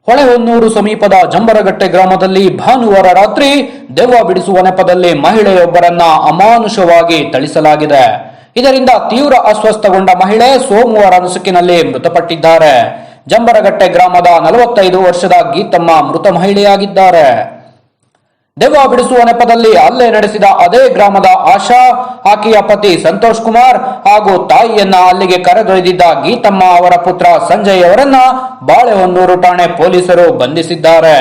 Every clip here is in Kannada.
ಹೊಳೆಹೊನ್ನೂರು ಸಮೀಪದ ಜಂಬರಗಟ್ಟೆ ಗ್ರಾಮದಲ್ಲಿ ಭಾನುವಾರ ರಾತ್ರಿ ದೆವ್ವ ಬಿಡಿಸುವ ನೆಪದಲ್ಲಿ ಮಹಿಳೆಯೊಬ್ಬರನ್ನ ಅಮಾನುಷವಾಗಿ ಥಳಿಸಲಾಗಿದೆ. ಇದರಿಂದ ತೀವ್ರ ಅಸ್ವಸ್ಥಗೊಂಡ ಮಹಿಳೆ ಸೋಮವಾರ ನಸುಕಿನಲ್ಲಿ ಮೃತಪಟ್ಟಿದ್ದಾರೆ. ಜಂಬರಗಟ್ಟೆ ಗ್ರಾಮದ 45 ವರ್ಷದ ಗೀತಮ್ಮ ಮೃತ ಮಹಿಳೆಯಾಗಿದ್ದಾರೆ. ದೆವ್ವ ಬಿಡಿಸುವ ನೆಪದಲ್ಲಿ ಹಲ್ಲೆ ನಡೆಸಿದ ಅದೇ ಗ್ರಾಮದ ಆಶಾ, ಆಕೆಯ ಪತಿ ಸಂತೋಷ್ ಕುಮಾರ್ ಹಾಗೂ ತಾಯಿಯನ್ನ ಅಲ್ಲಿಗೆ ಕರೆದೊಯ್ದಿದ್ದ ಗೀತಮ್ಮ ಅವರ ಪುತ್ರ ಸಂಜಯ್ ಅವರನ್ನ ಬಾಳೆಹೊನ್ನೂರು ಠಾಣೆ ಪೊಲೀಸರು ಬಂಧಿಸಿದ್ದಾರೆ.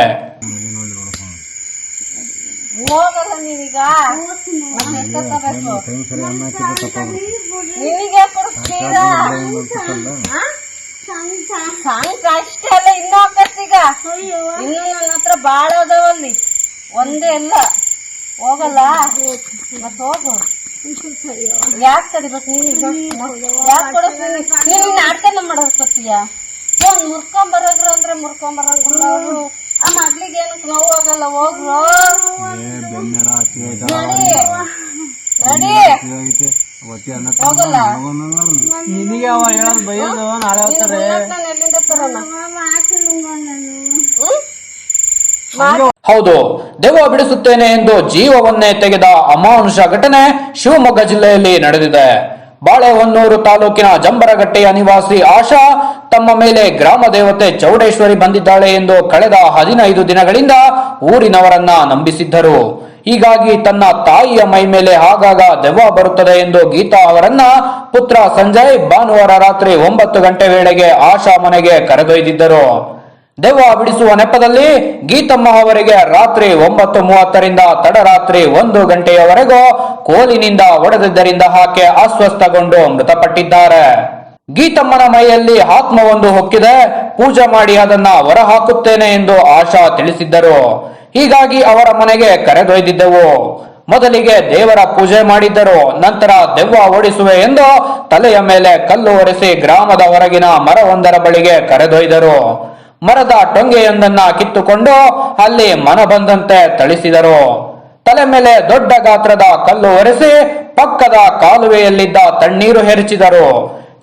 ಬಾಳ ಅದಾವಲ್ಲಿ ಒಂದೇ ಇಲ್ಲ ಹೋಗಲ್ಲ ಮತ್ ಹೋಗು. ಯಾಕೆ ತಡಿಬೇಕು ನೀನು? ಯಾಕೆ ಕೊಡಿಸ್ತೀನಿ ನೀನು ನಾಟಕನ ಮಾಡೋಸ್ಕೊತೀಯ? ಮುರ್ಕೊಂಬರೋಗ್ರು ಅಂದ್ರೆ ಮುರ್ಕೊಂಬರೋಗ್ರು ಅವರು ಆ ಮಗ್ಳಿಗೆ ಏನಕ್ಕೆ ನೋವು ಆಗಲ್ಲ. ಹೋಗ್ರು ನಡಿ ನಡಿ ಹೋಗಲ್ಲ. ಎಲ್ಲಿಂದ ತರೋಣ? ಹೌದು, ದೆವ್ವ ಬಿಡಿಸುತ್ತೇನೆ ಎಂದು ಜೀವವನ್ನೇ ತೆಗೆದ ಅಮಾನುಷ ಘಟನೆ ಶಿವಮೊಗ್ಗ ಜಿಲ್ಲೆಯಲ್ಲಿ ನಡೆದಿದೆ. ಬಾಳೆಹೊನ್ನೂರು ತಾಲೂಕಿನ ಜಂಬರಗಟ್ಟೆಯ ನಿವಾಸಿ ಆಶಾ ತಮ್ಮ ಮೇಲೆ ಗ್ರಾಮ ದೇವತೆ ಚೌಡೇಶ್ವರಿ ಬಂದಿದ್ದಾಳೆ ಎಂದು ಕಳೆದ 15 ದಿನಗಳಿಂದ ಊರಿನವರನ್ನ ನಂಬಿಸಿದ್ದರು. ಹೀಗಾಗಿ ತನ್ನ ತಾಯಿಯ ಮೈ ಮೇಲೆ ಆಗಾಗ ದೆವ್ವ ಬರುತ್ತದೆ ಎಂದು ಗೀತಾ ಅವರನ್ನ ಪುತ್ರ ಸಂಜಯ್ ಭಾನುವಾರ ರಾತ್ರಿ 9 ಗಂಟೆ ವೇಳೆಗೆ ಆಶಾ ಮನೆಗೆ ಕರೆದೊಯ್ದಿದ್ದರು. ದೆವ್ವ ಬಿಡಿಸುವ ನೆಪದಲ್ಲಿ ಗೀತಮ್ಮ ಅವರಿಗೆ ರಾತ್ರಿ 9:30ರಿಂದ ತಡರಾತ್ರಿ 1 ಗಂಟೆಯವರೆಗೂ ಕೋಲಿನಿಂದ ಹೊಡೆದಿದ್ದರಿಂದ ಆಕೆ ಅಸ್ವಸ್ಥಗೊಂಡು ಮೃತಪಟ್ಟಿದ್ದಾರೆ. ಗೀತಮ್ಮನ ಮೈಯಲ್ಲಿ ಆತ್ಮವೊಂದು ಹೊಕ್ಕಿದೆ, ಪೂಜೆ ಮಾಡಿ ಅದನ್ನ ಹೊರಹಾಕುತ್ತೇನೆ ಎಂದು ಆಶಾ ತಿಳಿಸಿದ್ದರು. ಹೀಗಾಗಿ ಅವರ ಮನೆಗೆ ಕರೆದೊಯ್ದಿದ್ದೆವು. ಮೊದಲಿಗೆ ದೇವರ ಪೂಜೆ ಮಾಡಿದ್ದರು. ನಂತರ ದೆವ್ವ ಓಡಿಸುವೆ ಎಂದು ತಲೆಯ ಮೇಲೆ ಕಲ್ಲು ಒರೆಸಿ ಗ್ರಾಮದ ಹೊರಗಿನ ಮರವೊಂದರ ಬಳಿಗೆ ಕರೆದೊಯ್ದರು. ಮರದ ಟೊಂಗೆಯೊಂದನ್ನ ಕಿತ್ತುಕೊಂಡು ಅಲ್ಲಿ ಮನ ಬಂದಂತೆ ಥಳಿಸಿದರು. ತಲೆ ಮೇಲೆ ದೊಡ್ಡ ಗಾತ್ರದ ಕಲ್ಲು ಒರೆಸಿ ಪಕ್ಕದ ಕಾಲುವೆಯಲ್ಲಿದ್ದ ತಣ್ಣೀರು ಎರಚಿದರು.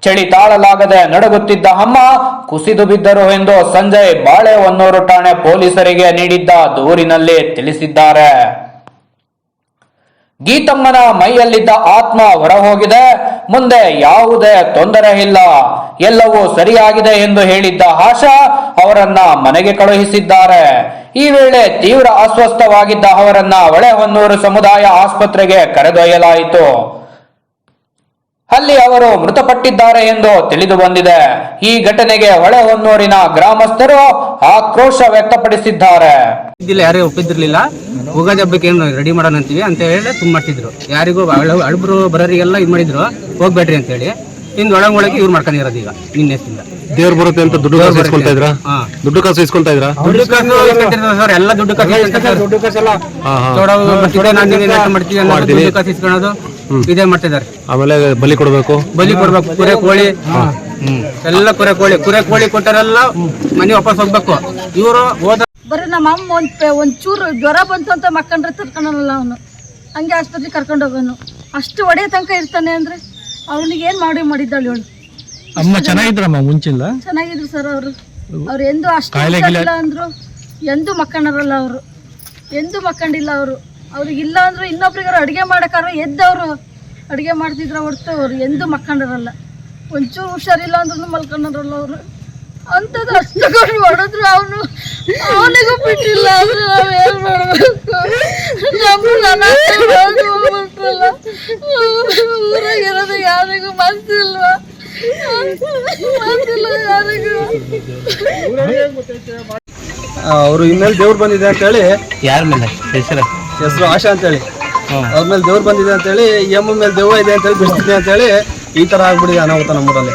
ಚಳಿ ತಾಳಲಾಗದೆ ನಡುಗುತ್ತಿದ್ದ ಅಮ್ಮ ಕುಸಿದು ಬಿದ್ದರು ಎಂದು ಸಂಜಯ್ ಬಾಳೆಹೊನ್ನೂರು ಠಾಣೆ ಪೊಲೀಸರಿಗೆ ನೀಡಿದ್ದ ದೂರಿನಲ್ಲಿ ತಿಳಿಸಿದ್ದಾರೆ. ಗೀತಮ್ಮನ ಮೈಯಲ್ಲಿದ್ದ ಆತ್ಮ ಹೊರಹೋಗಿದೆ, ಮುಂದೆ ಯಾವುದೇ ತೊಂದರೆ ಇಲ್ಲ, ಎಲ್ಲವೂ ಸರಿಯಾಗಿದೆ ಎಂದು ಹೇಳಿದ್ದ ಆಶಾ ಅವರನ್ನ ಮನೆಗೆ ಕಳುಹಿಸಿದ್ದಾರೆ. ಈ ವೇಳೆ ತೀವ್ರ ಅಸ್ವಸ್ಥವಾಗಿದ್ದ ಅವರನ್ನ ಹೊಳೆಹೊನ್ನೂರು ಸಮುದಾಯ ಆಸ್ಪತ್ರೆಗೆ ಕರೆದೊಯ್ಯಲಾಯಿತು. ಅಲ್ಲಿ ಅವರು ಮೃತಪಟ್ಟಿದ್ದಾರೆ ಎಂದು ತಿಳಿದು ಬಂದಿದೆ. ಈ ಘಟನೆಗೆ ಹೊಳೆಹೊನ್ನೂರಿನ ಗ್ರಾಮಸ್ಥರು ಆಕ್ರೋಶ ವ್ಯಕ್ತಪಡಿಸಿದ್ದಾರೆ. ಯಾರೇ ಒಪ್ಪಿದ್ದಿರ್ಲಿಲ್ಲ, ಉಗಾದಿ ಹಬ್ಬಕ್ಕೆ ಏನು ರೆಡಿ ಮಾಡೋಣ ಅಂತೀವಿ ಅಂತ ಹೇಳಿ ತುಂಬ ಮಾಡ್ತಿದ್ರು. ಯಾರಿಗೂ ಅಳ್ಬ್ರು ಬರೋರಿಗೆಲ್ಲ ಇದು ಮಾಡಿದ್ರು, ಹೋಗ್ಬೇಡ್ರಿ ಅಂತ ಹೇಳಿ ಇಂದು ಒಳಗೊಳಗೆ ಇವ್ರು ಮಾಡ್ಕೊಂಡಿರೋದು. ಈಗ ನಿನ್ನೆಸ್ತಿಂದ ದೇವ್ರು ಬರುತ್ತೆ ಅಂತ ದುಡ್ಡು ಕಾಸು ಇಸ್ಕೊಂತಾ ಇದ್ರ? ದುಡ್ಡು ಕಾಸು ಇಸ್ಕೊಂತಾ ಇದ್ರ? ದುಡ್ಡು ಕಾಸು ಸರ್, ಎಲ್ಲ ದುಡ್ಡು ಕಾಸು ಇಸ್ಕೊಳ್ಳೋದು ಇದೇ ಮಾಡ್ತಿದ್ದಾರೆ. ಆಮೇಲೆ ಬಲಿ ಕೊಡ್ಬೇಕು, ಕುರೆ ಕೋಳಿ ಎಲ್ಲ ಕುರೆ ಕೋಳಿ ಕೊಟ್ಟರೆಲ್ಲ ಮನೆ ವಾಪಸ್ ಹೋಗ್ಬೇಕು. ಇವರು ಹೋದ ಬರೀ ನಮ್ಮ ಅಮ್ಮ ಒಂಚೂರು ಜ್ವರ ಬಂತು ಅಂತ ಮಕ್ಕಂಡ್ರೆ ತರ್ಕೊಂಡಲ್ಲ ಅವನು, ಹಂಗೆ ಆಸ್ಪತ್ರೆಗೆ ಕರ್ಕೊಂಡು ಹೋಗೋನು. ಅಷ್ಟು ಒಡೆಯ ತನಕ ಇರ್ತಾನೆ ಅಂದ್ರೆ ಅವನಿಗೆ ಏನ್ ಮಾಡಿದ್ದಾಳೆ ಇವಳು. ಅಮ್ಮ ಚೆನ್ನಾಗಿದ್ರಮ್ಮ ಮುಂಚಿಲ್ಲ? ಚೆನ್ನಾಗಿದ್ರು ಸರ್. ಅವ್ರು ಎಂದು ಅಷ್ಟು ಇಲ್ಲ ಅಂದ್ರು ಎಂದು ಮಕ್ಕಂಡರಲ್ಲ. ಅವರು ಎಂದು ಮಕ್ಕಂಡಿಲ್ಲ. ಅವ್ರಿಗಿಲ್ಲ ಅಂದ್ರು ಇನ್ನೊಬ್ರಿಗಾರು ಅಡುಗೆ ಮಾಡಕ್ಕಾರ ಎದ್ದವರು ಅಡುಗೆ ಮಾಡ್ತಿದ್ರ ಹೊರ್ತು ಅವ್ರು ಎಂದು ಮಕ್ಕಂಡರಲ್ಲ. ಒಂಚೂರು ಹುಷಾರಿಲ್ಲ ಅಂದ್ರೂ ಮಲ್ಕೊಂಡರಲ್ಲ ಅವರು. ಅಂಥದ್ದು ಅಷ್ಟು ಕೊಟ್ಟು ಹೊಡೆದ್ರು ಅವನಿಗೂ ಬಿಟ್ಟಿಲ್ಲ ಅಂದ್ರೆ ನಾವೇನು ಮಾಡಬೇಕು? ಹೋಗ್ಬಿಟ್ರಲ್ಲ, ಊರಾಗಿರೋದು ಯಾರಿಗೂ ಮನಸ್ಸಿಲ್ವಾ? ಯಾರಿಗೂ ಅವರು ಇನ್ಮೇಲೆ ದೇವ್ರು ಬಂದಿದೆ ಅಂತ ಹೇಳಿ. ಯಾರ ಮೇಲೆ ಹೆಸರು ಆಶಾ ಅಂತ ಹೇಳಿ, ಅವ್ರ ಮೇಲೆ ದೇವ್ರು ಬಂದಿದೆ ಅಂತ ಹೇಳಿ, ಎಮ್ಮ ಮೇಲೆ ದೆವ್ವ ಇದೆ ಅಂತ ಹೇಳಿ ಬಿಡಿಸ್ತಿದೆ ಅಂತ ಹೇಳಿ ಈ ತರ ಆಗ್ಬಿಡಿದೆ ಅನಾಹುತ ನಮ್ಮೂರಲ್ಲಿ.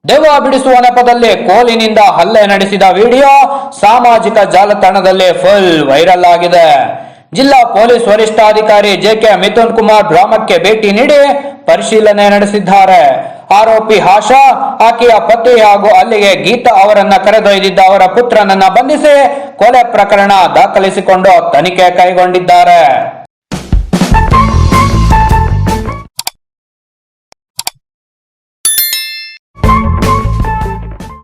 ದೆವ್ವ ಬಿಡಿಸುವ ನೆಪದಲ್ಲಿ ಕೋಲಿನಿಂದ ಹಲ್ಲೆ ನಡೆಸಿದ ವಿಡಿಯೋ ಸಾಮಾಜಿಕ ಜಾಲತಾಣದಲ್ಲಿ ಫುಲ್ ವೈರಲ್ ಆಗಿದೆ. ಜಿಲ್ಲಾ ಪೊಲೀಸ್ ವರಿಷ್ಠಾಧಿಕಾರಿ ಜೆಕೆ ಮಿಥುನ್ ಕುಮಾರ್ ಗ್ರಾಮಕ್ಕೆ ಭೇಟಿ ನೀಡಿ ಪರಿಶೀಲನೆ ನಡೆಸಿದ್ದಾರೆ. ಆರೋಪಿ ಆಶಾ, ಆಕೆಯ ಪತಿ ಹಾಗೂ ಅಲ್ಲಿಗೆ ಗೀತಾ ಅವರನ್ನ ಕರೆದೊಯ್ದಿದ್ದ ಅವರ ಪುತ್ರನನ್ನ ಬಂಧಿಸಿ ಕೊಲೆ ಪ್ರಕರಣ ದಾಖಲಿಸಿಕೊಂಡು ತನಿಖೆ ಕೈಗೊಂಡಿದ್ದಾರೆ.